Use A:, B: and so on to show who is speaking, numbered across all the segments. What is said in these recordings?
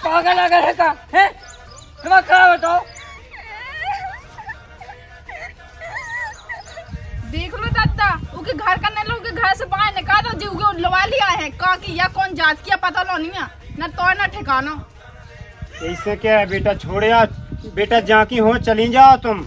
A: पागल अगर है का है दिमाग खराब बताओ।
B: देख लो दादा उनके घर का नहीं लोग घर से बाहर निकाल दो जी उगे लवा लिया है का कि या कौन जांच किया पता लो नहीं है ना तो ना ठिकाना।
C: ऐसे क्या है बेटा, छोड़े आ बेटा, जहाँ की हो चली जाओ तुम।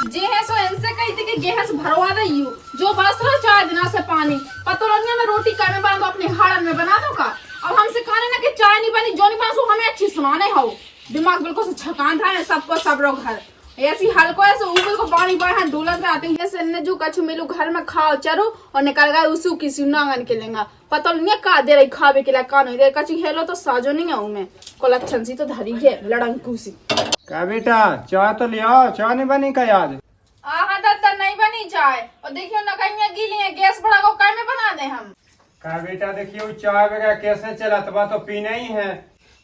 B: जे है सो इनसे कही थी कि गैस भरवा दे यू जो बस रहा 4 दिना से पानी पता लग ना रोटी कर में बना दो अपने हाड़न में बना दो का। अब हमसे कहने ना कि चाय नहीं बनी जो नहीं बना सो हमें अच्छी सुनाने हो दिमाग बिल्कुल से छकान था है सबको सब लोग घर ऐसी हल्को ऐसे ऊपर को पानी बढ़ा डोलत रहते हैं जैसे न जो कछु मिलू घर में खाओ चरो और निकल गए उसी किसी नांगन के लेंगा पता नहीं का दे रही खावे के लिए का नहीं दे कछु हेलो तो साजो नहीं आऊ मैं को लक्षण सी तो धरी है लड़ंकू सी।
C: क्या बेटा, चाय तो ले आओ, चाय नहीं बनी का याद?
B: हाँ दादा नहीं बनी चाय और देखियो ना कहीं गीली है गैस बड़ा को काय में बना दे हम।
C: क्या बेटा देखियो चाय वगैरह कैसे चला तबा तो पीना ही है।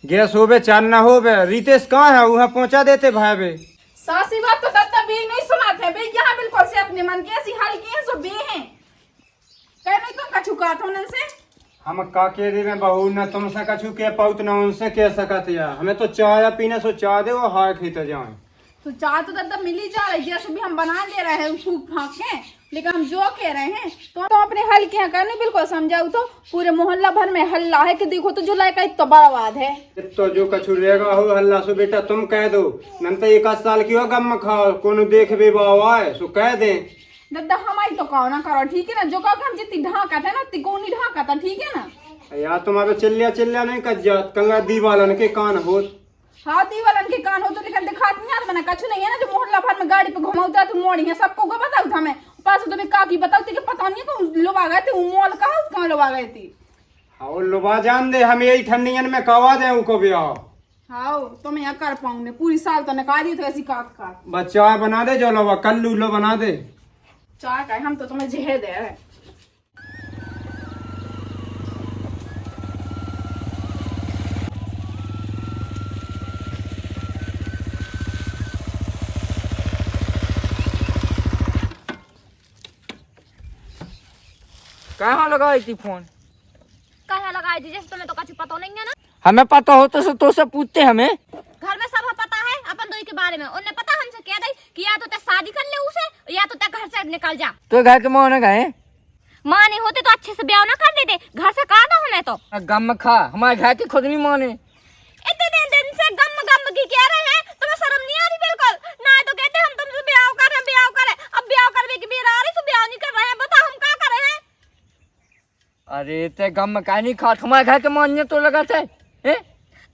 C: गैस हो बे चार ना हो बे। रितेश कहाँ है, वहाँ पहुँचा देते भाई बे।
B: सासी बात तो दादा भी नहीं सुनाते बे यहाँ बिल्कुल से अपने मन की ऐसी हल्की है सो बे हैं कह नहीं तुम कछु काटो न से
C: हम का के रे में बहू न तुमसे कछु के पाउत न उनसे कह सकत या। हमें तो चाय पीने सो चाय दे वो हाय खींच जाए।
B: तो चाय तो दादा मिल ही जा रही है भी हम बना दे रहे हैं फूक फाक के लेकिन हम जो कह रहे हैं तो अपने हल के यहाँ करने बिल्कुल समझाऊ तो पूरे मोहल्ला भर में हल्ला है कि देखो तो जो लायक तो बर्बाद है।
C: तो जो कछु रहेगा हो हल्ला सो बेटा तुम कह दो न तो 1 साल की हो गम खाओ कोनो देख भी बाबा है सो कह दे।
B: दादा हमारी तो कहो ना करो ठीक है ना जो कहो हम जितनी ढाका था ना तिकोनी ढाका था ठीक है ना।
C: यार तुम्हारे चिल्लिया चिल्लिया नहीं कच जात कंगा दीवालन के कान हो।
B: हाँ दीवालन के कान हो तो लेकिन दिखाती नहीं मैंने कछु नहीं है ना जो मोहल्ला भर में गाड़ी पे घुमाता तो मोड़ी है सबको को बताऊ था मैं पास तो मैं काकी बताती कि पता नहीं तो लोग आ गए थे मोल कहाँ लोग आ गए थे।
C: हाँ लोबा जान दे हम यही ठंडियन में कवा दे उनको भी आओ।
B: हाँ तो मैं यहाँ कर पाऊंगे पूरी साल तो निकाली तो ऐसी काट काट
C: बस चाय बना दे जो लोबा कल्लू लो बना दे।
B: चाय का हम तो तुम्हें जहर दे रहे।
A: कहाँ लगाई थी फोन?
D: कहाँ लगाई थी जैसे तुम्हें तो कुछ पता नहीं है ना।
A: हमें पता हो तो से पूछते हमें।
D: घर में सब पता है अपन दो के बारे में उन्हें पता हमसे कह दई कि या तो ते शादी कर ले उसे या तो ते घर से निकल जा।
A: तो घर के मोह न गए
D: माँ नहीं होते तो अच्छे से ब्याह ना कर देते घर से कहा था हमें तो
A: गम में खा हमारे घर की खुद नहीं माने।
D: इतने दिन से गम की कह रहे हैं तुम्हें शर्म नहीं आ रही बिल्कुल ना तो कहते हम तुमसे ब्याह कर अब ब्याह करने की बेरा आ रही तो ब्याह नहीं कर रहे हैं बताओ हम क्या कर रहे हैं।
A: अरे ते गम में का नहीं खा तुम्हारे घर के मानने तो लगा थे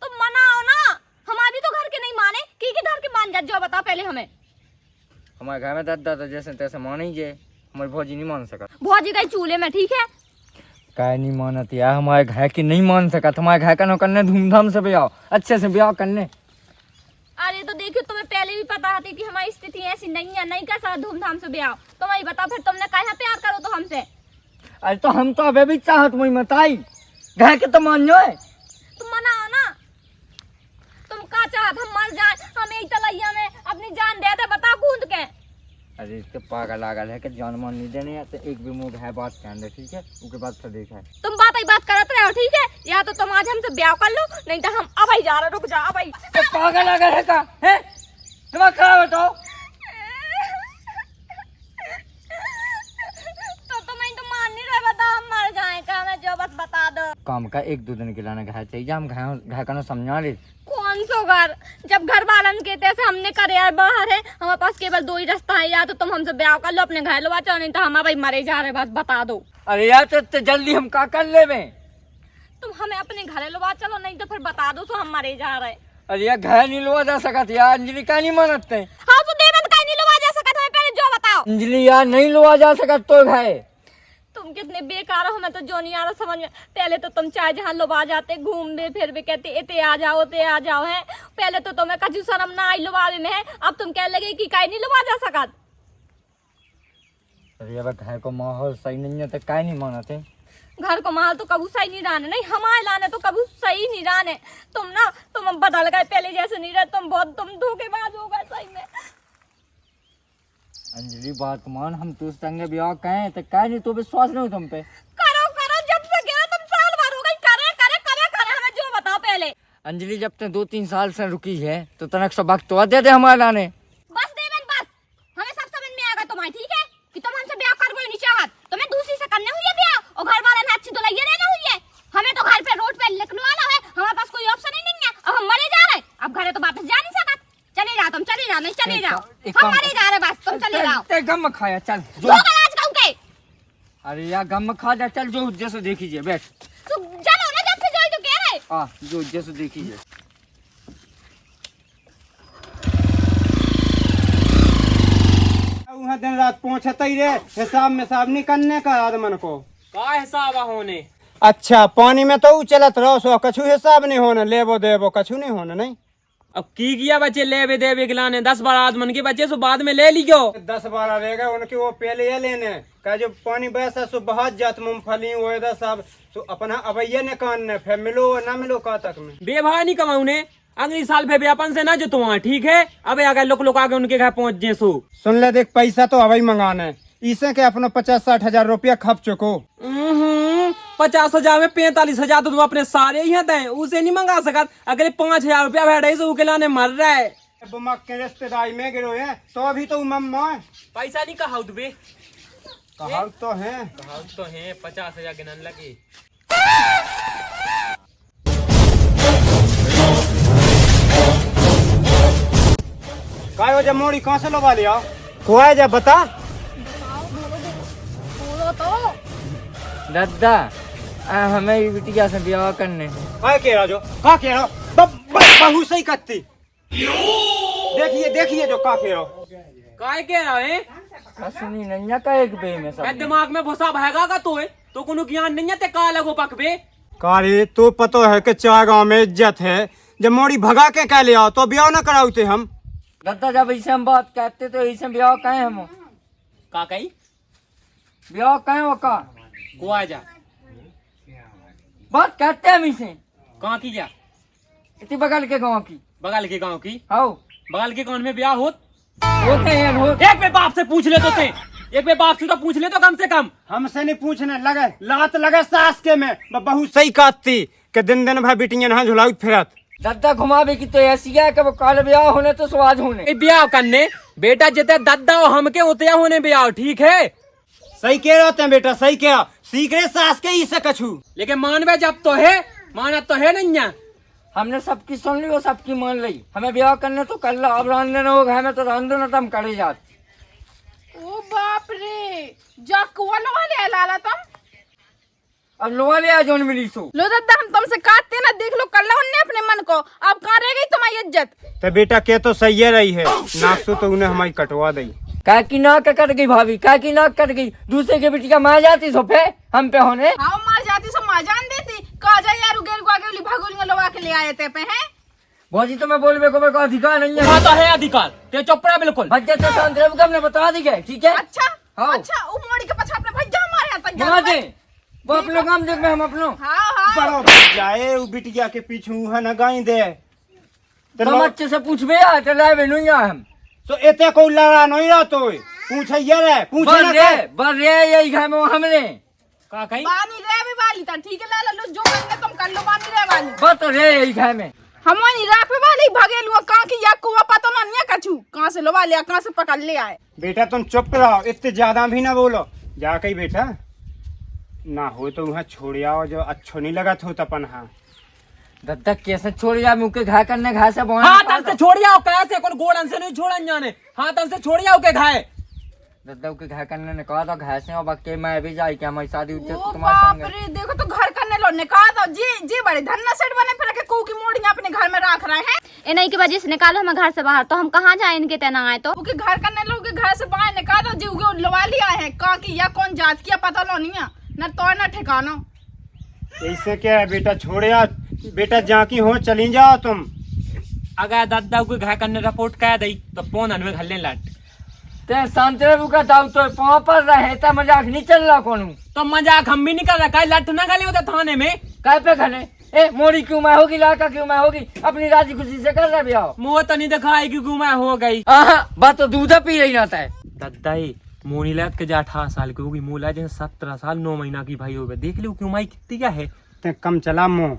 D: तुम मनाओ ना हमारी तो घर के नहीं माने की घर के मान जाओ बताओ पहले हमें।
A: हमारे घर में दादा तो जैसे तैसे माने ही हमारी भौजी नहीं मान सका।
D: भौजी गई चूल्हे में ठीक है
A: काय नहीं मानत यार हमारे घर की नहीं मान सका। तुम्हारे घर का नो करने धूमधाम से ब्याह अच्छे से ब्याह करने।
D: अरे तो देखियो तुम्हें पहले भी पता थी कि हमारी स्थिति ऐसी नहीं है नहीं कर सकता धूमधाम से ब्याह तो वही बताओ फिर तुमने कहा प्यार करो तो हमसे।
A: अरे तो हम तो अबे भी चाहत वही मताई घर के तो मान जो है
D: तुम मनाओ ना तुम का चाहत हम मर जाए हम एक तलैया में अपनी जान दे दे बताओ कूद के।
A: अरे इसके पागल लागल है कि जान मान नहीं देने तो एक भी मुंह है बात कहने दे ठीक है उसके बाद फिर देखा है।
D: तुम बात करते रहो ठीक है या तो तुम आज हमसे ब्याह कर लो नहीं तो हम अब ही जा रहे रुक जा अब ही।
A: तो पागल लागल है का है दिमाग खराब बताओ।
D: तो तुम्हें तो मान नहीं रहे बताओ हम मर जाए का हमें जो बस बता दो।
A: काम का 1-2 दिन के लाने घर चाहिए हम घर का समझा ले।
D: कौन सो घर जब घर वालन कहते हैं हमने करे यार बाहर है हमारे पास केवल 2 ही रास्ता है या तो तुम हमसे ब्याह कर लो अपने घर लो बचाओ नहीं तो हम भाई मरे जा रहे बस बता दो।
A: अरे यार तो जल्दी हम का कर ले में
D: तुम हमें अपने घर लो चलो नहीं तो फिर बता दो तो हम मरे जा रहे।
A: अरे यार घर नहीं लुआ जा सकत यार अंजलि का नहीं मानते।
D: हाँ तो देवत का नहीं लुआ जा सकता है पहले जो बताओ।
A: अंजलि यार नहीं लुआ जा सकत तो घर
D: तुम कितने बेकार हो हमें तो जो नहीं आ रहा समझ में। पहले तो तुम चाहे जहाँ लोबा जाते घूमते फिर भी कहते इते आ जाओ है पहले तो तुम्हें कछु शर्म ना आई लुबावे में है अब तुम कह लगे कि काई नहीं लुबा जा सकत।
A: अरे अब घर को माहौल सही नहीं है तो काय नहीं मानते।
D: घर को माल तो कबू सही नहीं रहने नहीं हमारे लाने तो कबू सही नहीं रहने तुम बदल गए पहले जैसे नहीं रहे तुम बहुत धोखेबाज हो गए सही में।
A: अंजलि बात मान, हम तो संगे ब्याह कहें तो कह नहीं, तो विश्वास नहीं तुम पे।
D: करो करो, जब से गया तुम साल भर हो गई, करे करे करे करे, हमें जो बताओ पहले।
A: अंजलि जब तक 2-3 साल से रुकी है तो तनक सब वक्त तो दे दे हमारे लाने।
D: बस देवेन बस, हमें सब समझ में आ गया तुम्हारी, ठीक है कि तुम हमसे ब्याह कर नहीं चाहत, तुम्हें दूसरी से करने हुई है ब्याह, और घर वाले ने अच्छी दुल्हन देने हुई है। हमें तो घर पे रोड पे लिखवाना है, हमारे पास कोई ऑप्शन ही नहीं है। अब हम मरे जा रहे, अब घरे तो वापस जा नहीं सकत। चले जाओ तुम, चले जाओ, नहीं चले जाओ, हम मरे जा रहे, बस तुम चले जाओ।
A: ते गम खाया चल जो।
D: दो गलास खाऊं के?
A: अरे यार गम खा जा, चल जो जैसे देखीजिए, बैठ।
D: तो चलो ना, जब से जाए तो कह रहे।
A: हाँ जो जैसे देखीजिए।
C: वहाँ दिन रात पहुँचता ही रे, हिसाब में साहब नहीं करने का आदमन को।
E: का हिसाब होने?
C: अच्छा पानी में तो चलत रहो, सो कछु हिसाब नहीं होना, लेबो देबो कछु नहीं होना। नहीं
E: अब की किया बच्चे ले देवे गिलाने 10-12 आदमन के बच्चे सो बाद में ले लियो।
C: 10-12 रहेगा उनके, वो पहले ये लेने का जो पानी बहसा सो बहुत जात मूंगफली वो सब तो अपना अवैया ने कान फिर मिलो ना मिलो का तक में
E: बेभा नहीं कमाऊ ने, अगली साल फिर व्यापन से ना जो तुम ठीक है। अब अगर लोग आगे उनके घर पहुँच जे सो
C: सुन ले, देख पैसा तो अवई मंगाना है, इसे के अपना 50-60 हजार रुपया खप चुको।
E: 50,000 में 45,000 तो तुम अपने सारे ही दें, उसे नहीं मंगा सकत। अगर 5,000 रुपया भेड़ से उके लाने मर रहा है।
C: बुमक के रिश्तेदारी में गिरो है तो अभी तो मम्मा
E: पैसा नहीं कहा तुम्हें,
C: कहा तो है
E: तो है 50,000 गिनन लगे।
C: काय वजह मोड़ी कहाँ से लगा लिया को है जब बता।
D: बोलो तो।
A: दादा हमें ये बिटिया से ब्याह करने।
C: काय कह रहा जो का कह रहा बहू सही करती। देखिए देखिए जो का कह रहा
E: काय कह रहा है?
A: सुनी नैया का एक बे में सब
E: दिमाग में भूसा भएगा का तो है तो कोनो ज्ञान नहीं है ते का लगो पक बे।
C: कारे तो पता है कि चार गाँव में इज्जत है, जब मोड़ी भगा के कह ले आओ तो ब्याह न कराते हम।
A: दादा जब ऐसे हम बात कहते तो ऐसे ब्याह कहे हम
E: का कही
A: ब्याह कहे वो का
E: को आ जा
A: बात कहते हम इसे
E: कहाँ की जा?
A: इतनी बगल के गाँव की।
E: बगल के गांव की?
A: आओ
E: बगल के गांव में ब्याह होत?
A: होते हैं होते।
E: एक पे बाप से पूछ ले तो थे, एक पे बाप से तो पूछ ले तो कम से कम।
C: हमसे नहीं पूछने लगे, लात लगे सास के में बहू सही काटती के दिन दिन भाई बिटिया नहा झुलाऊ फिरत।
A: दादा घुमावे की तो ऐसी है कि वो काल ब्याह होने तो स्वाद होने।
E: ए ब्याह करने बेटा जिते दादा और हमके उतया होने ब्याह, ठीक है?
C: सही कह रहे होते बेटा, सही कह सीख रहे सास के ही से कछू।
E: लेकिन मानवे जब तो है, माना तो है नहीं है।
A: हमने सबकी सुन ली, वो सबकी मान ली। हमें ब्याह करने तो कर लो, अब रांधने न हो घर में तो रांधो न तुम करे जात।
B: ओ बाप रे, जा कुआ लगा ले लाला तुम।
A: अब लोहा ले आ जोन मिली सो।
B: लो दादा हम तुमसे काटते ना, देख लो कर लो उनने अपने मन को, अब कहाँ रह गई तुम्हारी इज्जत।
C: तो बेटा के तो सही है रही है, नाक तो उन्हें हमारी कटवा दी।
A: काय की नाक कट गई भाभी, काय की नाक कट गई। दूसरे के बेटी का मार जाती सो पे हम पे होने।
B: हाँ मार जाती सो मार जान देती, कहा जाए यार उगेर को आगे भगोलियां लगा के ले आए थे पे हैं।
A: भौजी तो मैं बोलने को मेरे को अधिकार नहीं है।
E: हाँ तो है अधिकार, ते चुपड़ा बिल्कुल।
A: बच्चे तो शांत रहो, हमने बता दी गए, ठीक है?
B: अच्छा
A: हाँ।
B: अच्छा वो मोड़ी के पछा अपने भैया हमारे यहाँ तक
A: बना दे वो अपने काम देख में हम अपनो।
B: हाँ हाँ
C: बड़ो जाए वो बिटिया के पीछू है न गाई दे
A: तुम अच्छे से पूछबे यार, चलाए बे नहीं हम।
C: तो एते को लड़ा नहीं रहा तो पूछे ये रे पूछे
A: बर
C: ना
A: रे बर रे यही घर में हमने
E: का कही
B: बानी रे भी वाली था, ठीक है लाला लो जो करने तुम कर लो, बानी रे वाली
A: बस तो रे यही घर में
B: हम वही राख पे वाली भगे लुआ, कहाँ की या कुआ पता ना नहीं कछु, कहाँ से लवा लिया कहाँ से पकड़ ले आए।
C: बेटा तुम चुप रहो, इतने ज्यादा भी ना बोलो। जाके ही बेटा ना हो तो वहाँ छोड़ आओ, जो अच्छो नहीं लगा तो अपन। हाँ
A: दादा कैसे छोड़ जा मुँह के घाय करने घाय से बोला।
E: हाँ तन से छोड़ जाओ, कैसे कौन गोड़न से नहीं छोड़न जाने। हाँ तन से छोड़ जाओ के घाय
A: दादा के घाय करने ने कहा था घाय से और बाकी मैं भी जाई कि हमारी शादी उच्च
B: ओ
A: तुम्हारे
B: बाप
A: संग।
B: रे, देखो तो घर करने लो ने कहा था जी बड़े धन्ना सेठ बने फिर के कू की मोड़ियां अपने घर में रख रहे हैं।
D: इन्हीं की वजह से निकालो हमें घर से बाहर, तो हम कहाँ जाए इनके तेना आए तो।
B: उनके घर करने लो, के घर से बाहर ने कहा था जी उगे लवा लिया है, कहाँ की या कौन जात किया पता लो नहीं है, न तो न ठिकाना।
C: ऐसे क्या है बेटा, छोड़ आओ बेटा, जहाँ की हो चली जाओ तुम।
E: अगर दादा को घाय करने रिपोर्ट कह दी तो फोन अनवे घल्ले लाट
A: ते सांतरे बुका दाव तो पाँव पर रहे ता मजाक नहीं चल रहा कौन।
E: तो मजाक हम भी नहीं कर रहा, लट ना गले होते थाने में।
A: काय पे खने ए मोरी क्यों मैं होगी, लाका क्यों मैं होगी, अपनी राजी खुशी से कर रहे ब्याह।
E: मुँह तो नहीं दिखाई कि गुमा हो गई।
A: बात तो दूध पी रही ना है।
E: दादाई मोनी लग के जा 18 साल की होगी, मोला जैसे 17 साल 9 महीना की भाई होगा। देख लो क्यों माई कितनी क्या है।
C: ते कम चला मुँह,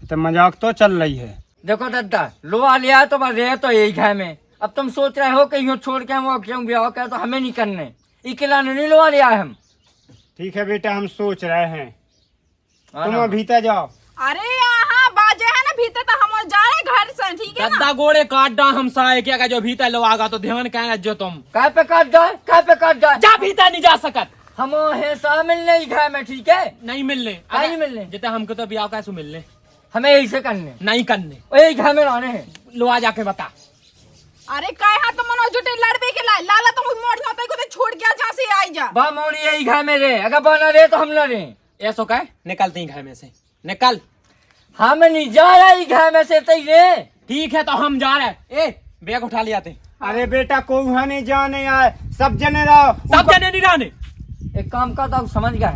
C: तो मजाक तो चल रही है।
A: देखो दादा लोहा लिया तो बस रहे तो यही घर में। अब तुम सोच रहे हो कि यूँ छोड़ के हम वो क्यों ब्याह करे, तो हमें नहीं करने। इकला नहीं लोहा लिया है हम।
C: ठीक है बेटा, हम सोच रहे हैं, तुम
A: हाँ।
C: भीतर जाओ।
B: अरे यहाँ बाजे है ना भीतर, तो हम जा रहे हैं घर से, ठीक है ना?
E: दादा गोड़े काट डा हम साए क्या जो भीतर लो आगा तो ध्यान कहना जो तुम
A: काय पे काट जाए, काय पे काट जाए।
E: जा भीतर नहीं जा सकत।
A: हम है साहब मिलने ही घर में, ठीक है?
E: नहीं मिलने,
A: नहीं मिलने,
E: जितना हमको तो ब्याह कैसे मिलने,
A: हमें यही से करने,
E: नहीं करने।
A: यही घर में रहने हैं।
E: लो आ जाके बता।
B: अरे काय हाथ तो मनो जुटे लड़बे के लाए लाला तो मोड़ होता को तो छोड़ गया जहाँ से आई जा।
A: बा मोनी यही घर में रहे, अगर बना रहे तो हम न रहे।
E: ऐसो कह निकलते ही घर में से, निकल।
A: हम नहीं जा रहे घर में से, तई रे।
E: ठीक है तो हम जा रहे। ए बैग उठा ले आते।
C: अरे बेटा कोई वहाँ नहीं जाने आए, सब जने रहो।
E: सब जने नहीं रहने।
A: एक काम का तो समझ गया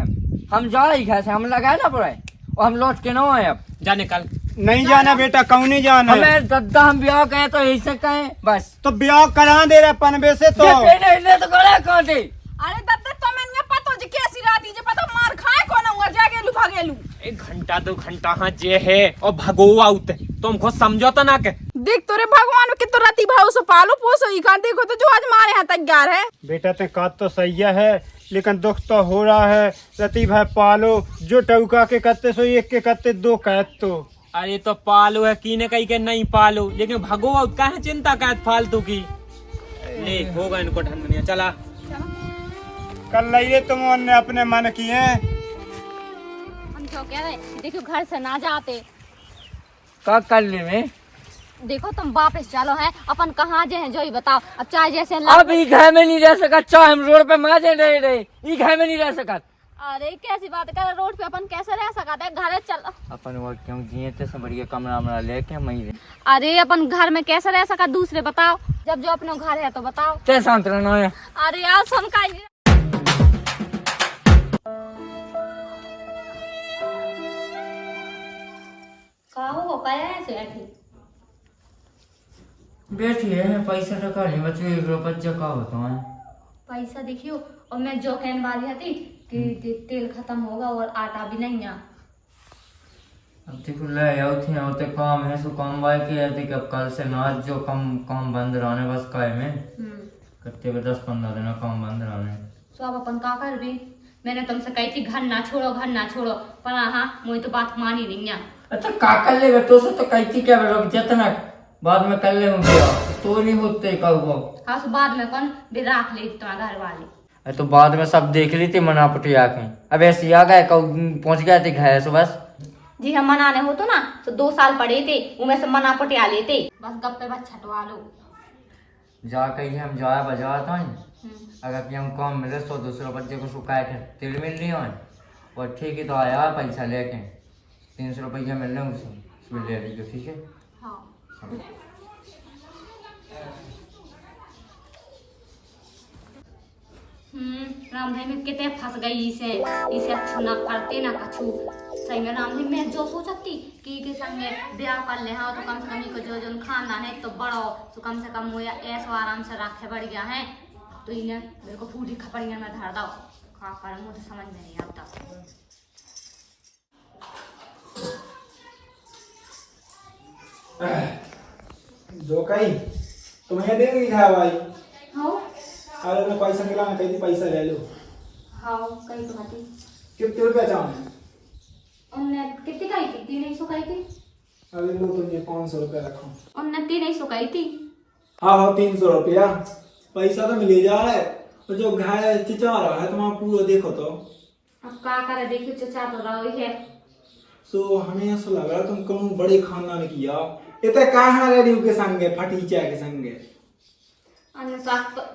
A: हम जा रहे घर से, हम लगाए ना पड़े और हम लौट के ना आए। अब
E: जा निकल।
C: नहीं जाना बेटा, कौन नहीं जाना है?
A: हमें दादा हम ब्याह कहे तो यही से कहें बस।
C: तो ब्याह करा दे रहे पनबे से तो।
A: नहीं तो करे कहाँ थे।
B: अरे दत्ता तो मैंने पता जी कैसी रात ही पता मार खाए कौन हुआ जाके लू भागेलू।
E: 1 घंटा 2 घंटा हाँ जे है और भगो आउते तुम खुद समझो तो ना के।
B: देख तोरे भगवान के तो राती भाव से पालो पोसो ही का, देखो तो जो आज मारे यहाँ तैयार है।
C: बेटा ते बात तो सही है, लेकिन दुख तो हो रहा है। रति भाई पालो, जो टौका के करते सो एक के करते 2 कहत तो।
E: अरे तो पालो है कीने कहीं के नहीं पालो, लेकिन भगो आउत काहे चिंता कहत फालतू की। ले होगा इनको ढंगनिया चला।
C: कर लिये तुम ने अपने मन की है।
D: हम क्यों कह रहे देखो घर से ना जाते।
A: का कर ले में
D: देखो तुम वापस चलो है अपन कहाँ जे हैं जो ही बताओ। अब चाहे जैसे
A: अब ई घर में नहीं रह सका, चाहे हम रोड पे माजे रहे ई घर में नहीं रह सका।
D: अरे कैसी बात कर, रोड पे अपन कैसे रह सकते हैं? घर चल
A: अपन वो क्यों जिए थे सब बढ़िया कमरा वमरा लेके हम ही रहे।
D: अरे अपन घर में कैसे रह सका दूसरे बताओ, जब जो अपने घर है तो बताओ।
A: ते शांत रहना है।
D: अरे यार सुन का हो पाया ऐसे ऐसे
A: बैठी है, पैसा टका नहीं बचे, 1 रुपया का होता है।
D: पैसा देखियो। और मैं जो कहने वाली थी कि तेल खत्म होगा और आटा भी नहीं है।
A: अब देखो ले आओ थे होते काम है, सो काम वाय के आते कि अब कल से ना जो काम बंद रहने बस काय में करते हुए 10-15 दिन काम बंद रहने।
D: तो अब अपन का कर भी, मैंने तुमसे कही थी घर ना छोड़ो, पर हाँ मुझे तो बात मानी नहीं है।
A: अच्छा का कर ले तो से तो कहती क्या बेटा जितना बाद में कर ले तो नहीं होते कहो।
D: हाँ तो बाद में कौन भी रख ले तुम्हारे घर वाले।
A: तो बाद में सब देख ली थी मना पटिया के, अब ऐसे आ गए पहुंच गए थे घर से बस।
D: जी हम मनाने हो तो ना तो 2 साल पड़े थे, उनमें से मना पटिया लेते, बस गप्पे बस छटवा लो।
A: जा कही हम जाया बजा था अगर कि हम काम मिले 100-200 बच्चे को सुखाए थे तेल मिल रही है और ठीक है तो आया पैसा लेके 300 रुपया मिल रहे उसे उसमें ले लीजिए, ठीक है?
D: हाँ। राम भाई में कितने फंस गई इसे अच्छा ना करते ना कछु। सही में राम भाई मैं जो सोचती कि के संगे ब्याह कर ले हाँ तो कम से कम को जो खानदान है तो बड़ो तो कम से कम मुझे ऐसा आराम से रखे बढ़ गया है, तो इन्हें मेरे को पूरी खपड़ियाँ में धर दो। का कर मुझे समझ में नहीं आता।
F: जो कही तुम्हें देंगी था भाई।
D: हाँ
F: अरे मैं पैसा निकालना कही थी, पैसा ले लो।
D: हाँ कहीं तो आती
F: कितने रुपया चाहूँ?
D: उनने कितनी कही थी? 300 कही थी।
F: अरे लो तुम ये 500 रुपया रखो।
D: उनने 300 कही थी।
F: हाँ 300 रुपया पैसा तो मिले जा रहा है, तो जो घायल चिचा रहा है तुम्हारा पूरा देखो तो।
D: अब क्या करे देखियो चचा तो रहो ही है।
F: सो हमें ऐसा लग रहा तुम कहूँ बड़े खानदान किया इतने कहाँ रेडियो के संगे फटीचा के संगे।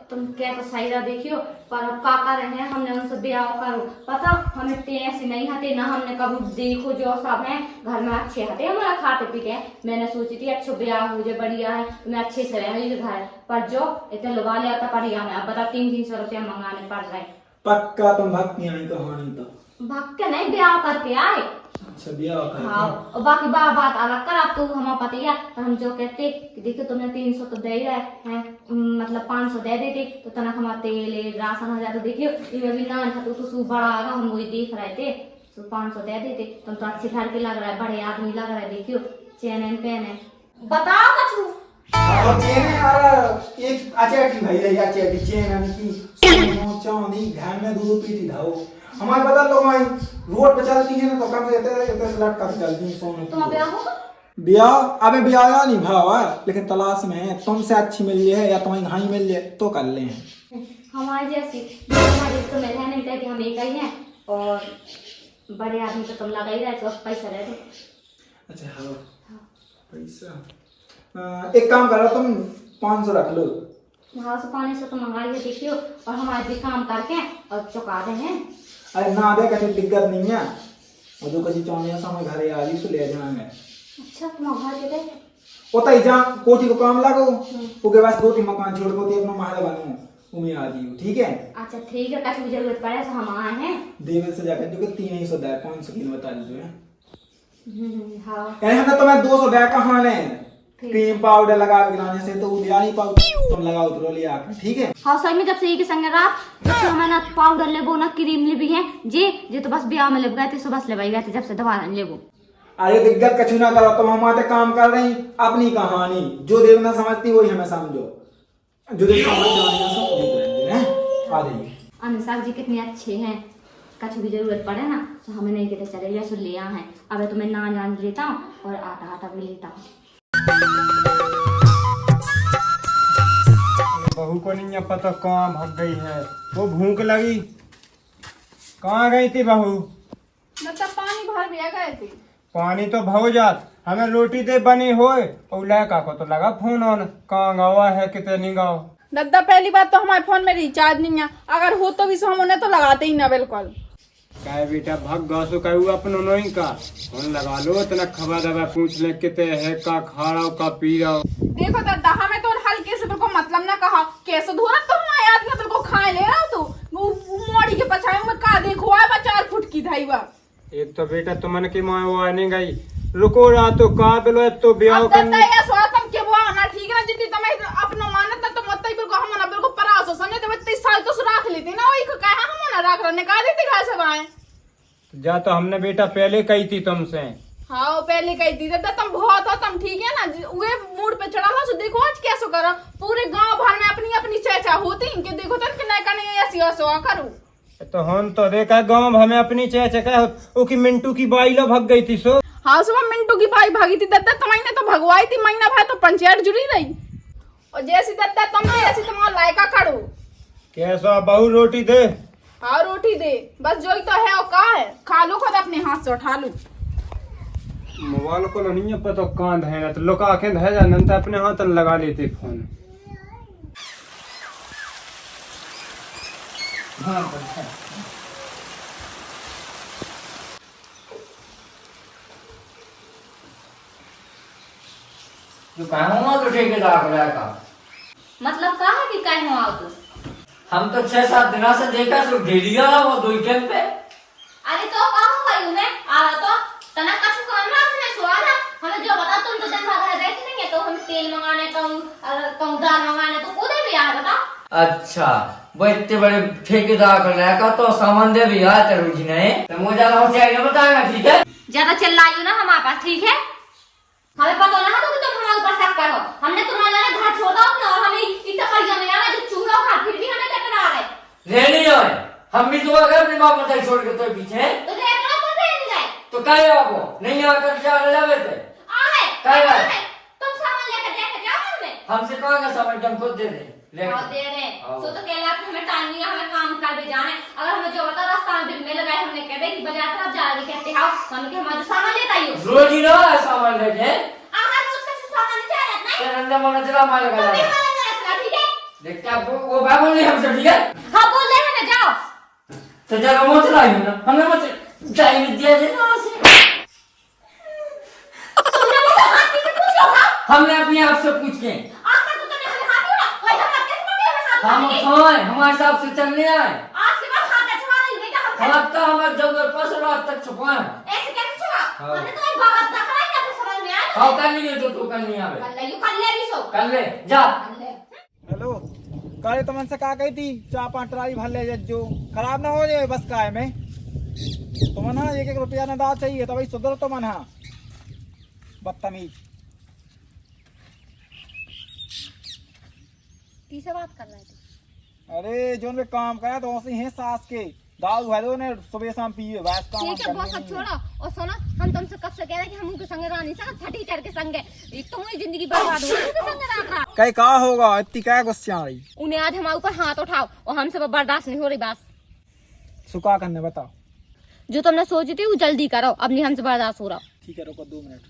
D: तुम क्या तो सही रहा देखियो, पर अब का कर रहे हैं हमने उनसे ब्याह करो पता हमें ते ऐसे नहीं हटे ना, हमने कभी देखो जो सब है घर में अच्छे हटे हमारा खाते पीते। मैंने सोची थी अच्छो ब्याह हो जाए बढ़िया है तो मैं अच्छे से रहे घर, पर जो इतने लुभा लिया था बढ़िया में। अब बता 300-300 रुपया मंगाने पड़ रहे।
F: पक्का तुम भक्ति आई कहानी तो
D: भाग के नहीं ब्याह करके आए।
F: अच्छा ब्याह कर
D: हाँ, और बाकी बात अलग कर। अब तो हमारा पता ही है, पर हम जो कहते कि देखो तुमने 300 तो दे ही रहे हैं, मतलब 500 दे देते तो तनक हमारा तेल राशन हो जाता। देखियो इनमें भी ना था तो सू बड़ा आ रहा, हम वही देख रहे थे तो 500 दे देते। तुम तो अच्छे घर के लग रहा है, बड़े आदमी लग रहा है। देखियो चेन एन पेन है, बताओ कछु।
F: और चेन यार एक अचेटी भाई है या चेटी चेन यानी कि सोनो चांदी घर में दूध पीती धाओ। हमारे पता लोग भाई रोड पे चलती है ना तो कम से इतने से लटका के चलती है सोनो।
D: तुम ब्याह होगा?
F: ब्याह अबे ब्याह नहीं भावा, लेकिन तलाश में है। तुमसे अच्छी मिल जाए या तुम्हें घाई मिल जाए तो कर ले हैं।
D: हमारे जैसी हमारे तो में है नहीं था कि हम एक ही हैं, और बड़े आदमी तो तुम लगा ही रहे तो पैसा दे दो।
F: अच्छा हाँ पैसा एक काम करो तुम 500 रख लो।
D: हाँ से पानी से तो मंगाइए देखियो, और हमारे भी काम करके और चुका दे हैं।
F: अरे ना दे कहीं दिक्कत नहीं है, और जो कहीं चाहने समय घरे आ रही सो ले जाएंगे।
D: अच्छा तुम घर के दे
F: ओता ही जा कोठी को काम लागो, ओके बस 2-3 मकान छोड़ के अपना महल बनो उम्मीद आ जियो, ठीक है?
D: अच्छा ठीक है, कछु जरूरत पड़े तो हम आए हैं।
F: देवे से जाकर जो कि 300 दे 500 किलो बता दीजिए।
D: हाँ
F: यानी हमने तुम्हें 200 दे कहाँ ने क्रीम पाउडर लगा के लाने से तो उदिया नहीं पाउडर तुम लगाओ तो लिया के, ठीक है?
D: हाँ सही में जब से ये के संग रात जब से हमें ना पाउडर लेबो ना क्रीम लेबी है जे तो बस ब्याह में लेब गए थे, सुबह लेबई गए थे जब से दवा लेबो।
F: अरे दिक्कत कछु ना करो, तुम हमारे काम कर रही अपनी कहानी जो देवना समझती वही हमें समझो, जो देव समझ जाने सब देख रहे हैं। आ जाइए।
D: अनुसार जी कितने अच्छे हैं, कछु की जरूरत पड़े ना तो हमें नहीं कहते चले या सुन लिया है। अब तो मैं नान लेता हूँ और आटा भी लेता हूँ।
C: बहू को नहीं पता कहाँ भाग गई है, वो भूख लगी। कहाँ गई थी बहू?
B: मतलब पानी भर दिया गए थे।
C: पानी तो भव जात, हमें रोटी दे बनी होए और लड़का को तो लगा फोन ऑन, कहाँ गावा है कितने नहीं गाँव।
B: दादा पहली बात तो हमारे फोन में रिचार्ज नहीं है, अगर हो तो भी हम उन्हें तो लगाते ही ना बिल्कुल।
C: काय बेटा भग गासो कहू अपनो नहीं का फोन लगा लो, इतना खबर दबा पूछ ले किते है का खा रहा का पी रहा।
B: देखो दादा हमें तो हल्के से बिल्कुल मतलब ना कहा कैसे धोरा तो हमारे आदमी बिल्कुल खाए ले रहा तू मोड़ी के पछाई में का देखो है 4 फुट की धाईवा।
C: एक तो बेटा तुमन की माँ वो आने गई, रुको रहा तो का बिलो तो ब्याह
B: अब
C: करने।
B: दादा ये स्वातम के वो आना ठीक है जितनी तुम्हें अपनो मानत ना तो मत ही बिल्कुल हम ना बिल्कुल परासो समझे तो 30 साल तो रख लेते ना वही का हम ना रख रने का देते घर से बाएं।
C: जा तो हमने बेटा पहले कही थी तुमसे।
B: हाँ वो पहले कही थी दादा तुम बहुत हो तुम ठीक है ना, वे मूड पे चढ़ा हो तो देखो आज कैसे करो पूरे गांव भर में अपनी अपनी चर्चा होती इनके देखो तो कि नहीं करने ऐसी ऐसा करूं
C: तो हम तो देखा गांव हमें अपनी चेचा की मिंटू की बाई लो भग गई थी सो।
B: हाँ सुबह मिंटू की बाई भागी थी दद्दा तुम्हारी तो भगवाई थी महीना भाई तो पंचायत जुड़ी रही और जैसी दद्दा तुम ऐसी तुम्हारा लायका खड़ो।
C: कैसा बहू रोटी दे?
B: हाँ रोटी दे बस जो ही तो है और का है खा लो खुद अपने हाथ से उठा लो।
C: मोबाइल को नहीं है पता कहाँ है तो लोग आके धै जान अपने हाथ लगा लेते फोन।
A: जो कहूँगा तो ठेकेदार का
D: मतलब का है कि कहीं हो आओ
A: हम तो 6-7 दिनों से देखा सो ढेलिया वो 2 टाइम पे।
D: अरे तो का हो भाई मैं आ तो तना कछु काम ना से सवाल है हमें जो बता तुम तो दिन भर घर बैठे नहीं है तो हम तेल मंगाने कहूं दाल मंगाने तो खुद भी आ बता।
A: अच्छा वो इतने बड़े ठेकेदार का लड़का तो सामान दे भी आया तेरू जी ने तो मुझे ज्यादा होशियारी नहीं बताएगा, ठीक है?
D: ज्यादा चिल्लाइयो ना हमारे पास, ठीक है? हमें पता ना तो कि तुम हमारे ऊपर शक करो, हमने तुम्हारा ना घर छोड़ा अपना और हमें इतना परिया में आना जो चूल्हा खा फिर भी हमें टकरा रहे।
A: ले नहीं आए हम भी तो अगर अपने बाप मत छोड़ के तो पीछे
D: तो देख लो तो दे नहीं रहे
A: तो काय आपको नहीं आकर क्या लगे थे काय
D: तुम सामान लेकर देके जाओ हमें।
A: हमसे कहाँ का सामान हम खुद दे दे
D: हाँ दे रहे सो तो कह रहा हमें टाइम नहीं है, हमें काम कर भी जाना है। अगर हमें जो बता रास्ता में मिल गए हमने कह दे कि बाजार तरफ जा रहे कहते आओ हम के हमारा सामान लेता ही हो
A: रोज ही ना सामान लेके
D: आहा रोज का सामान नहीं चाहिए ना
A: तेरे अंदर मन चला मार
D: तो
A: लगा
D: भी हमारा रास्ता ठीक है।
A: देखते आपको वो बात बोल रही हमसे, ठीक है?
D: हाँ बोल रहे हैं जाओ
A: तो जरा वो चला ही ना हमने मत टाइम दिया थे ना उसे
D: तुमने मुझसे हाथ पीछे पूछ लो था
A: हमने अपने आप से पूछ के
D: आज तक तो तुमने हमें हाथ नहीं उड़ा कोई हम कैसे पकड़े हमें हाथ
A: हम खाए हमारे हिसाब से चलने आए
D: आज के बाद हाथ अच्छा नहीं बेटा हम
A: हाथ का हमारे जगह पर से रात तक छुपा
D: ऐसे कैसे छुपा?
A: हाँ।
D: हमने तुम्हारी बात ना कराई ना, तो समझ में आया?
A: हाँ कर लिए जो तू करनी आवे
D: कर ले, यू कर ले भी सो।
A: कर ले जा।
D: कर ले।
F: हेलो काले तुमन से का कही थी 4-5 ट्राली भर ले जो खराब ना हो जाए बस का है में तुमन हाँ 1-1 रुपया ना दाव चाहिए तो भाई सुधरो तुमन हाँ बदतमीज।
D: किससे बात कर रहे थे?
F: अरे जो ने काम करा तो वैसे ही सास के दारू है ने सुबह शाम पिए बस काम
D: ठीक है बहुत सब छोड़ो और सुनो, हम तुमसे कब से कह रहे हैं कि हम उनके संग रह नहीं सकते, फटीचर के संग एक तो मेरी जिंदगी बर्बाद हो गई उनके संग रह रहा।
F: कहीं का होगा इतनी क्या गुस्से आ रही
D: उन्हें आज हमारे ऊपर हाथ उठाओ और हमसे वो बर्दाश्त नहीं हो रही बात।
F: सुखा करने बताओ।
D: जो तुमने सोची थी वो जल्दी करो, अब नहीं हमसे बर्दाश्त हो रहा।
F: ठीक है रुको 2 मिनट।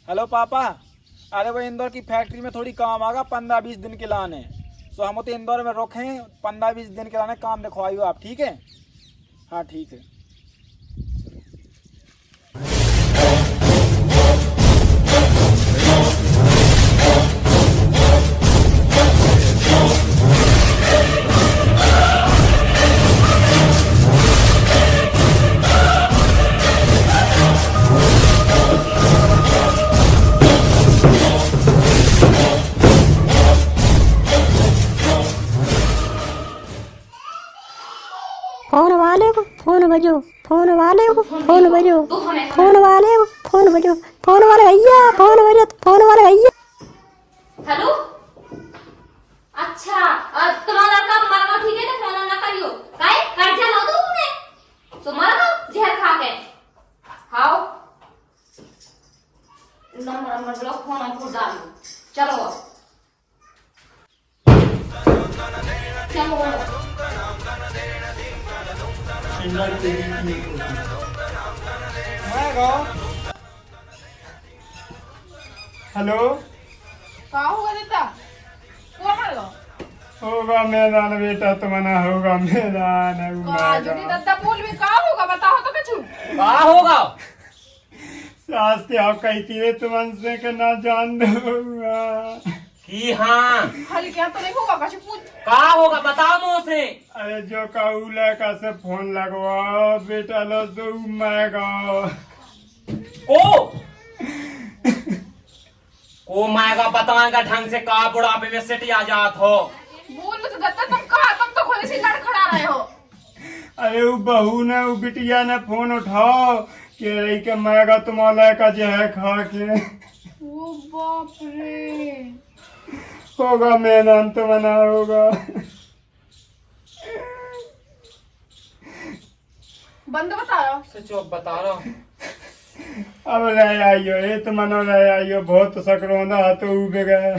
F: हेलो पापा, अरे वो इंदौर की फैक्ट्री में थोड़ी काम आगा 15-20 दिन के लाने, तो हम तो इंदौर में रुके 15-20 दिन के लाने काम दिखवाइयो आप, ठीक है? हाँ ठीक है।
G: फोन वाले को फोन बजो, फोन वाले को फोन बजो, फोन वाले को फोन बजो, फोन वाले भैया फोन बजो, फोन वाले भैया।
D: हेलो, अच्छा तुम्हारा लड़का हमारा गाँव ठीक है ना, फोन ना करियो काहे कर्जा लो दो तूने तो मर गो जहर खा के खाओ नंबर ब्लॉक फोन हम खुद डाल चलो चलो।
C: हेलो
B: का होगा देता वो हमारा
C: होगा मैदान बेटा तुम्हारा होगा मैदान
B: का जुटी दत्ता बोल भी का होगा बताओ तो कछु
E: का होगा?
C: सास के आप कहती है तुमसे के ना जान दूंगा
E: कि हाँ
B: हल क्या तो नहीं होगा कछु पूछ
E: का होगा बताओ मुझसे।
C: अरे जो कहू लड़का से फोन लगवाओ बेटा लो दो मैगा
E: को मायगा बताएगा ढंग से का बुढ़ापे में सेट आ जात हो।
B: बोल तो दत्ता तुम तो खुद से लड़खड़ा रहे हो।
C: अरे वो बहू ने वो बिटिया ने फोन उठाओ कि रही के मैगा तुम्हारा का जो है खा के
B: ओ बाप रे
C: होगा मैदान तो बना होगा।
B: बंद बता रहा
E: सच बता रहा हूँ।
C: अब रह आइयो ये तो मनो रह आइयो बहुत सकरोंदा तो उबे गए।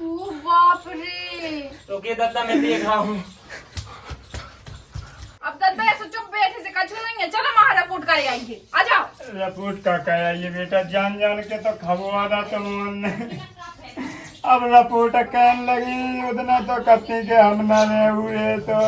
B: ओ बाप रे
E: तो के दत्ता मैं देख रहा हूँ।
B: अब दत्ता ऐसे चुप बैठे से कछु नहीं है, चलो वहाँ रिपोर्ट करे आएंगे आ जाओ।
C: रिपोर्ट का कह ये बेटा जान जान के तो खबवादा तो मन अब रिपोर्ट कहने लगी उतना तो कत्ती के हम ना रहे हुए तो